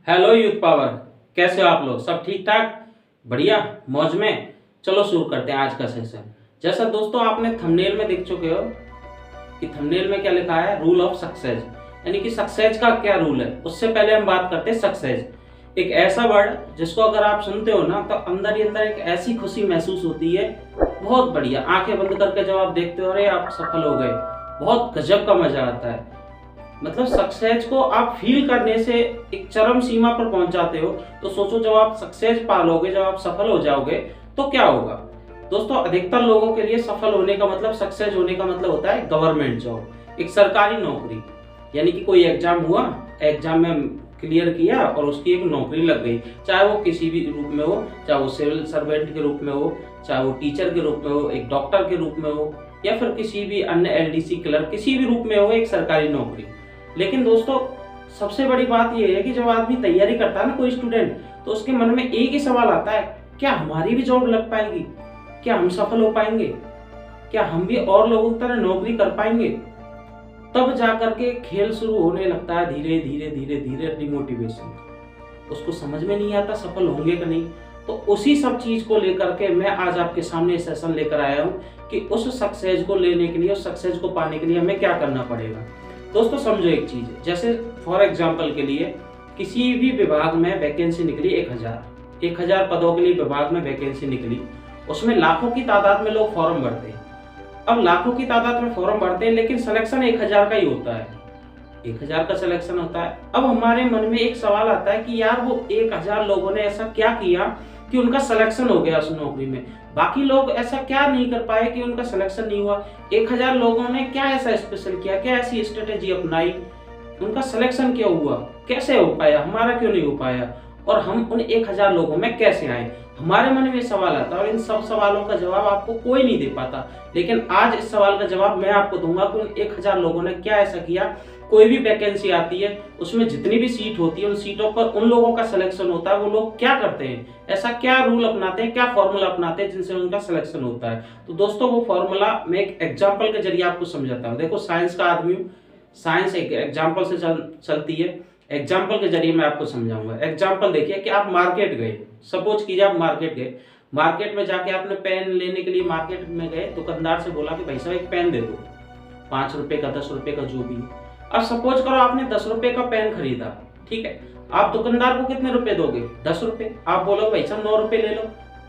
Hello youth power, कैसे हो आप लोग? सब ठीक ठाक, बढ़िया, मौज में। चलो शुरू करते हैं आज का सेशन। जैसा दोस्तों आपने थंबनेल में देख चुके हो कि थंबनेल में क्या लिखा है, रूल ऑफ सक्सेस, यानी कि सक्सेस का क्या रूल है। उससे पहले हम बात करते हैं सक्सेस, एक ऐसा वर्ड जिसको अगर आप सुनते हो ना तो अंदर ही अंदर एक ऐसी खुशी महसूस होती है, बहुत बढ़िया। आंखें बंद करके जब आप देखते हो अरे आप सफल हो गए, बहुत गजब का मजा आता है। मतलब सक्सेस को आप फील करने से एक चरम सीमा पर पहुंच जाते हो। तो सोचो जब आप सक्सेस पालोगे, जब आप सफल हो जाओगे तो क्या होगा। दोस्तों अधिकतर लोगों के लिए सफल होने का मतलब, सक्सेस होने का मतलब होता है गवर्नमेंट जॉब, एक सरकारी नौकरी। यानी कि कोई एग्जाम हुआ, एग्जाम में क्लियर किया और उसकी एक नौकरी लग गई, चाहे वो किसी भी रूप में हो, चाहे वो सिविल सर्वेंट के रूप में हो, चाहे वो टीचर के रूप में हो, एक डॉक्टर के रूप में हो, या फिर किसी भी अन्य एलडीसी क्लर्क, किसी भी रूप में हो, एक सरकारी नौकरी। लेकिन दोस्तों सबसे बड़ी बात यह है कि जब आदमी तैयारी करता है ना, कोई स्टूडेंट, तो उसके मन में एक ही सवाल आता है, क्या हमारी भी जॉब लग पाएगी, क्या हम सफल हो पाएंगे, क्या हम भी और लोगों की तरह नौकरी कर पाएंगे। तब जाकर के खेल शुरू होने लगता है, धीरे धीरे धीरे धीरे डिमोटिवेशन। उसको समझ में नहीं आता सफल होंगे कि नहीं। तो उसी सब चीज को लेकर के मैं आज आपके सामने सेशन लेकर आया हूँ कि उस सक्सेस को लेने के लिए, उस सक्सेस को पाने के लिए हमें क्या करना पड़ेगा। दोस्तों समझो एक चीज, जैसे फॉर एग्जाम्पल के लिए किसी भी विभाग में वैकेंसी निकली, 1000 पदों के लिए विभाग में वैकेंसी निकली, उसमें लाखों की तादाद में लोग फॉर्म भरते हैं। अब लाखों की तादाद में फॉर्म भरते हैं लेकिन सिलेक्शन 1000 का ही होता है, 1000 का सिलेक्शन होता है। अब हमारे मन में एक सवाल आता है कि यार वो 1000 लोगों ने ऐसा क्या किया कि उनका सिलेक्शन हो गया उस नौकरी में, बाकी लोग ऐसा क्या नहीं कर पाए कि उनका सिलेक्शन नहीं हुआ। 1000 लोगों ने क्या ऐसा स्पेशल किया, क्या ऐसी स्ट्रेटेजी अपनाई, उनका सिलेक्शन क्यों हुआ, कैसे हो पाया, हमारा क्यों नहीं हो पाया, और हम उन 1000 लोगों में कैसे आए। हमारे मन में सवाल आता है और इन सब सवालों का जवाब आपको कोई नहीं दे पाता। लेकिन आज इस सवाल का जवाब मैं आपको दूंगा कि उन 1000 लोगों ने क्या ऐसा किया। कोई भी वैकेंसी आती है, उसमें जितनी भी सीट होती है, उन सीटों पर उन लोगों का सिलेक्शन होता है। वो लोग क्या करते हैं, ऐसा क्या रूल अपनाते हैं, क्या फॉर्मूला अपनाते हैं जिनसे उनका सिलेक्शन होता है। तो दोस्तों वो फॉर्मूला मैं एक एग्जाम्पल के जरिए आपको समझाता हूँ। देखो साइंस का आदमी हूँ, साइंस एक एग्जाम्पल से चलती है। एग्जाम्पल के जरिए मैं आपको समझाऊंगा। एग्जाम्पल देखिए कि आप मार्केट गए, सपोज कीजिए आप मार्केट गए, मार्केट में जाके आपने पेन लेने के लिए मार्केट में गए, दुकानदार से बोला कि भाई साहब एक पेन दे दो, 5 रुपए का, 10 रुपए का, जो भी। अब सपोज करो आपने 10 रुपए का पेन खरीदा, ठीक है, आप दुकानदार को कितने रुपए दोगे, 10 रुपए। आप बोलोगे भाई साहब 9 रुपए ले लो,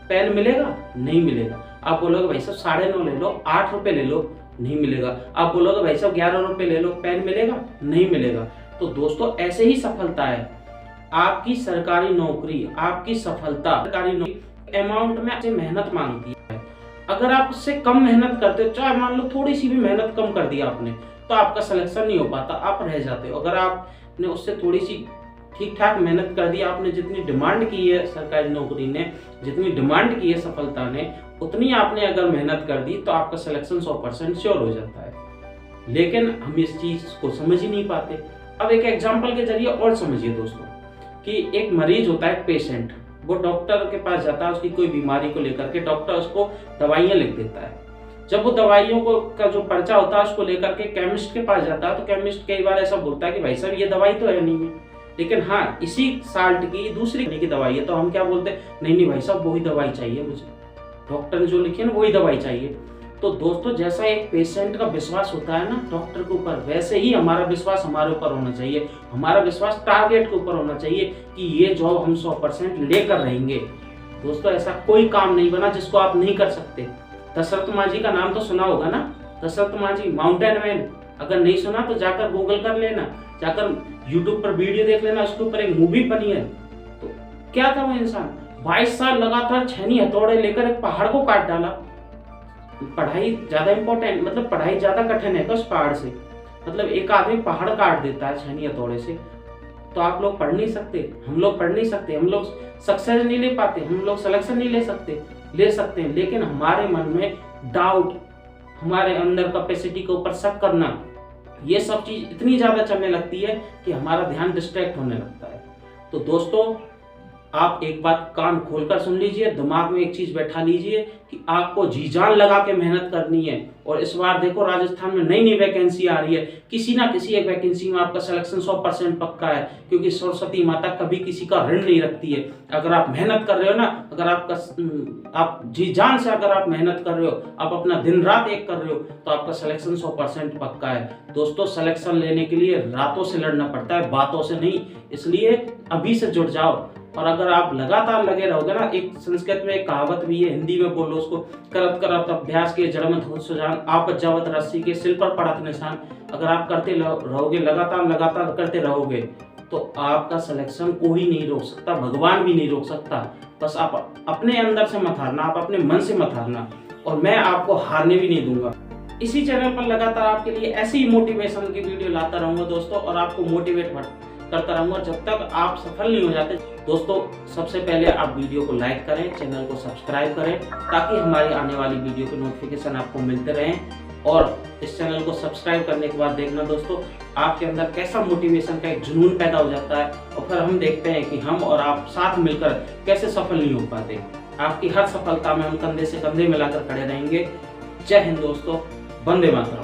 पेन मिलेगा, नहीं मिलेगा। आप बोलोगे भाई साहब 9.5 ले लो, 8 रुपए ले लो, नहीं मिलेगा। आप बोलोगे भाई साहब 11 रुपए ले लो, पेन मिलेगा, नहीं मिलेगा। तो दोस्तों ऐसे ही सफलता है, आपकी सरकारी नौकरी, आपकी सफलता सरकारी नौकरी अमाउंट में आपसे मेहनत मांगती है। अगर आप उससे कम मेहनत करते हो, चाहे मान लो थोड़ी सी भी मेहनत कम कर दिया आपने, तो आपका सिलेक्शन नहीं हो पाता, आप रह जाते हो। अगर आपने उससे थोड़ी सी ठीक ठाक मेहनत कर दी, आपने जितनी डिमांड की है सरकारी नौकरी ने, जितनी डिमांड की है सफलता ने, उतनी आपने अगर मेहनत कर दी तो आपका सिलेक्शन 100% श्योर हो जाता है। लेकिन हम इस चीज को समझ ही नहीं पाते। अब एक एग्जाम्पल के जरिए और समझिए दोस्तों कि एक मरीज होता है, पेशेंट, वो डॉक्टर के पास जाता है उसकी कोई बीमारी को लेकर के, डॉक्टर उसको दवाइयां लिख देता है। जब वो दवाइयों को का जो पर्चा होता है उसको लेकर के केमिस्ट के पास जाता है, तो केमिस्ट कई बार ऐसा बोलता है कि भाई साहब ये दवाई तो है नहीं है, लेकिन हाँ इसी साल्ट की दूसरी की दवाई है। तो हम क्या बोलते हैं, नहीं नहीं भाई साहब वही दवाई चाहिए मुझे, डॉक्टर ने जो लिखी है ना वही दवाई चाहिए। तो दोस्तों जैसा एक पेशेंट का विश्वास होता है ना डॉक्टर के ऊपर, वैसे ही हमारा विश्वास हमारे ऊपर होना चाहिए। हमारा विश्वास टारगेट के ऊपर होना चाहिए कि ये जॉब हम 100% लेकर रहेंगे। दोस्तों ऐसा कोई काम नहीं बना जिसको आप नहीं कर सकते। दशरथ मांझी का नाम तो सुना होगा ना, दशरथ मांझी माउंटेन मैन। अगर नहीं सुना तो जाकर गूगल कर लेना, जाकर यूट्यूब पर वीडियो देख लेना, उसके ऊपर एक मूवी बनी है। तो क्या था वो इंसान, 22 साल लगातार छेनी हथौड़े लेकर एक पहाड़ को काट डाला। पढ़ाई ज्यादा इंपॉर्टेंट, मतलब पढ़ाई ज्यादा कठिन है क्या उस पहाड़ से? मतलब एक आदमी पहाड़ काट देता है छेनी हथौड़े से, तो आप लोग पढ़ नहीं सकते, हम लोग पढ़ नहीं सकते, हम लोग सक्सेस नहीं ले पाते, हम लोग सिलेक्शन नहीं ले सकते। ले सकते हैं लेकिन हमारे मन में डाउट, हमारे अंदर कैपेसिटी के ऊपर शक करना, ये सब चीज इतनी ज्यादा चलने लगती है कि हमारा ध्यान डिस्ट्रैक्ट होने लगता है। तो दोस्तों आप एक बात कान खोलकर सुन लीजिए, दिमाग में एक चीज बैठा लीजिए कि आपको जी जान लगा के मेहनत करनी है। और इस बार देखो राजस्थान में नई नई वैकेंसी आ रही है, किसी ना किसी एक वैकेंसी में आपका सिलेक्शन 100% पक्का है, क्योंकि सरस्वती माता कभी किसी का ऋण नहीं रखती है। अगर आप मेहनत कर रहे हो ना, अगर आप जी जान से अगर आप मेहनत कर रहे हो, आप अपना दिन रात एक कर रहे हो, तो आपका सिलेक्शन 100% पक्का है। दोस्तों, सिलेक्शन लेने के लिए रातों से लड़ना पड़ता है, बातों से नहीं। इसलिए अभी से जुट जाओ। और अगर आप लगातार लगे रहोगे ना, एक संस्कृत में एक कहावत भी है, हिंदी में बोलो उसको, करत करत अभ्यास के जड़ में धोत सुजान, आपत जावत रस्सी के सिल पर पड़त निशान। अगर आप करते रहोगे, लगातार करते रहोगे, तो आपका सिलेक्शन कोई नहीं रोक सकता, भगवान भी नहीं रोक सकता। बस आप अपने अंदर से मत हारना, आप अपने मन से मत हारना, और मैं आपको हारने भी नहीं दूंगा। इसी चैनल पर लगातार आपके लिए ऐसी ही मोटिवेशन की वीडियो लाता रहूंगा दोस्तों, और आपको मोटिवेट करता रहूंगा जब तक आप सफल नहीं हो जाते। दोस्तों, सबसे पहले आप वीडियो को लाइक करें, चैनल को सब्सक्राइब करें, ताकि हमारी आने वाली वीडियो के नोटिफिकेशन आपको मिलते रहें। और इस चैनल को सब्सक्राइब करने के बाद देखना दोस्तों, आपके अंदर कैसा मोटिवेशन का एक जुनून पैदा हो जाता है, और फिर हम देखते हैं कि हम और आप साथ मिलकर कैसे सफल नहीं हो पाते। आपकी हर सफलता में हम कंधे से कंधे मिलाकर खड़े रहेंगे। जय हिंद दोस्तों, वंदे मातरम।